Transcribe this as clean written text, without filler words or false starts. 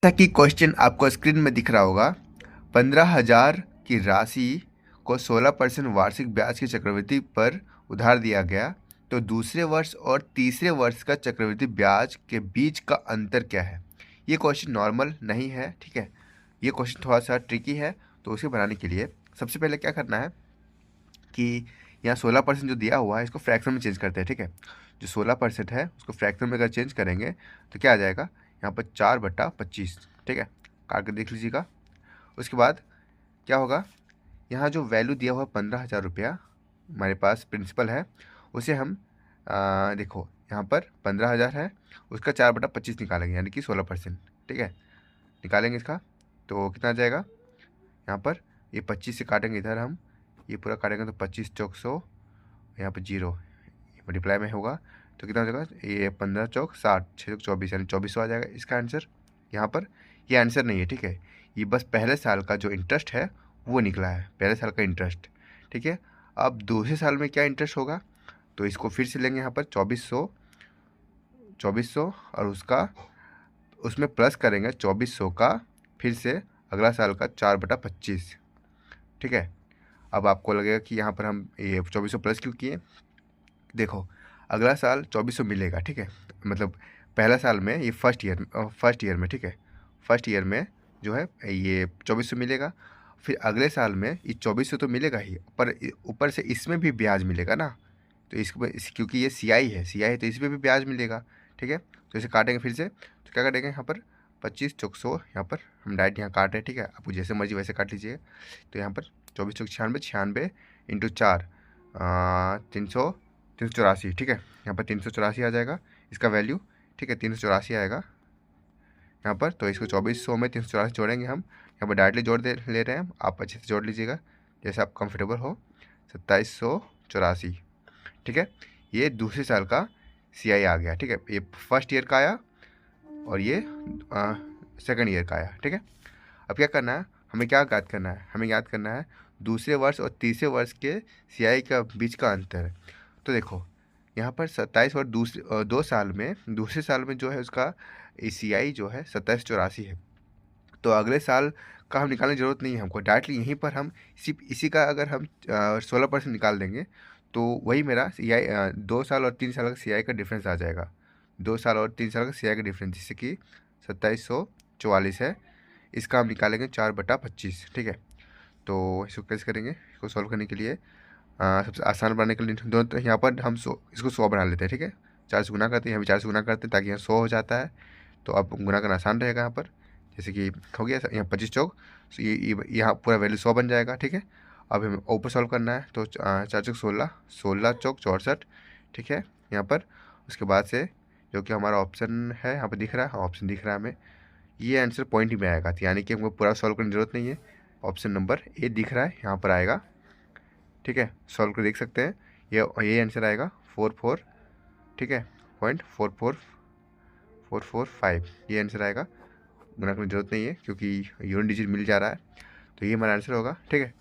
जैसा कि क्वेश्चन आपको स्क्रीन में दिख रहा होगा, 15,000 की राशि को 16% वार्षिक ब्याज की चक्रवृद्धि पर उधार दिया गया, तो दूसरे वर्ष और तीसरे वर्ष का चक्रवृद्धि ब्याज के बीच का अंतर क्या है। ये क्वेश्चन नॉर्मल नहीं है, ठीक है। ये क्वेश्चन थोड़ा सा ट्रिकी है, तो उसे बनाने के लिए सबसे पहले क्या करना है कि यहाँ 16% जो दिया हुआ है इसको फ्रैक्शन में चेंज करते हैं, ठीक है। जो 16% है उसको फ्रैक्शन में अगर चेंज करेंगे तो क्या आ जाएगा, यहाँ पर 4/25, ठीक है। काट कर देख लीजिएगा। उसके बाद क्या होगा, यहाँ जो वैल्यू दिया हुआ है 15,000 रुपया हमारे पास प्रिंसिपल है, उसे हम देखो यहाँ पर 15,000 है, उसका 4/25 निकालेंगे यानी कि 16%, ठीक है। निकालेंगे इसका तो कितना आ जाएगा, यहाँ पर ये 25 से काटेंगे इधर हम, ये पूरा काटेंगे तो 25 चौक 100, यहाँ पर 0 मल्टीप्लाई में होगा तो कितना हो जाएगा, ये 15 चौक 60, 6 चौक 24 यानी 2400 आ जाएगा इसका आंसर। यहाँ पर ये आंसर नहीं है, ठीक है। ये बस पहले साल का जो इंटरेस्ट है वो निकला है, पहले साल का इंटरेस्ट, ठीक है। अब दूसरे साल में क्या इंटरेस्ट होगा, तो इसको फिर से लेंगे यहाँ पर 2400 और उसमें प्लस करेंगे 2400 का फिर से अगला साल का 4/25, ठीक है। अब आपको लगेगा कि यहाँ पर हम ये 2400 प्लस क्यों किए, देखो अगला साल 2400 मिलेगा, ठीक है। मतलब पहला साल में ये फर्स्ट ईयर में, ठीक है, फर्स्ट ईयर में जो है ये 2400 मिलेगा, फिर अगले साल में ये 2400 तो मिलेगा ही, पर ऊपर से इसमें भी ब्याज मिलेगा ना, तो क्योंकि ये सीआई है तो इसमें भी ब्याज मिलेगा, ठीक है। तो इसे काटेंगे फिर से, तो क्या काटेंगे यहाँ पर 25 चौक 100, यहाँ पर हम डायरेक्ट यहाँ काट रहे हैं, ठीक है। आपको जैसे मर्जी वैसे काट लीजिए। तो यहाँ पर 24 चौक 96, 96 इंटू 4 384, ठीक है। यहाँ पर 384 आ जाएगा इसका वैल्यू, ठीक है। 384 आएगा यहाँ पर, तो इसको 2400 में 384 जोड़ेंगे हम, यहाँ पर डायरेक्टली जोड़ ले रहे हैं हम, आप अच्छे से जोड़ लीजिएगा जैसे आप कंफर्टेबल हो। 2784, ठीक है। ये दूसरे साल का सीआई आ गया, ठीक है। ये फर्स्ट ईयर का आया और ये सेकंड ईयर का आया, ठीक है। अब क्या करना है, हमें क्या याद करना है, हमें याद करना है दूसरे वर्ष और तीसरे वर्ष के सीआई का बीच का अंतर। तो देखो यहाँ पर 27 और दूसरे साल में जो है उसका सीआई जो है 2784 है, तो अगले साल का हम निकालने की ज़रूरत नहीं है हमको, डायरेक्टली यहीं पर हम इसी का अगर हम 16% निकाल देंगे तो वही मेरा सीआई 2 साल और 3 साल का सीआई का डिफरेंस आ जाएगा। 2 साल और 3 साल का सीआई का डिफरेंस जिससे कि 2744 है, इसका हम निकालेंगे 4/25, ठीक है। तो इसको कैसे करेंगे, इसको सॉल्व करने के लिए सबसे आसान बनाने के लिए दोनों तरह यहाँ पर हम इसको 100 बना लेते हैं, ठीक है। 4 से गुना करते हैं, यहाँ भी 4 से गुना करते हैं ताकि यहाँ 100 हो जाता है, तो अब गुना करना आसान रहेगा यहाँ पर। जैसे कि हो गया यहाँ 25 चौक, तो ये यहाँ पूरा वैल्यू 100 बन जाएगा, ठीक है। अब हमें ऊपर सॉल्व करना है, तो 4 चौक 16, 16 चौक 64, ठीक है। यहाँ पर उसके बाद से जो कि हमारा ऑप्शन है यहाँ पर दिख रहा है, ऑप्शन दिख रहा है हमें, ये आंसर पॉइंट ही में आएगा, यानी कि हमको पूरा सॉल्व करने की जरूरत नहीं है। ऑप्शन नंबर ए दिख रहा है यहाँ पर आएगा, ठीक है। सॉल्व कर देख सकते हैं, ये आंसर आएगा 44, ठीक है, 0.44445, ये आंसर आएगा। गुना करने की जरूरत नहीं है क्योंकि यूनिट डिजिट मिल जा रहा है, तो ये हमारा आंसर होगा, ठीक है।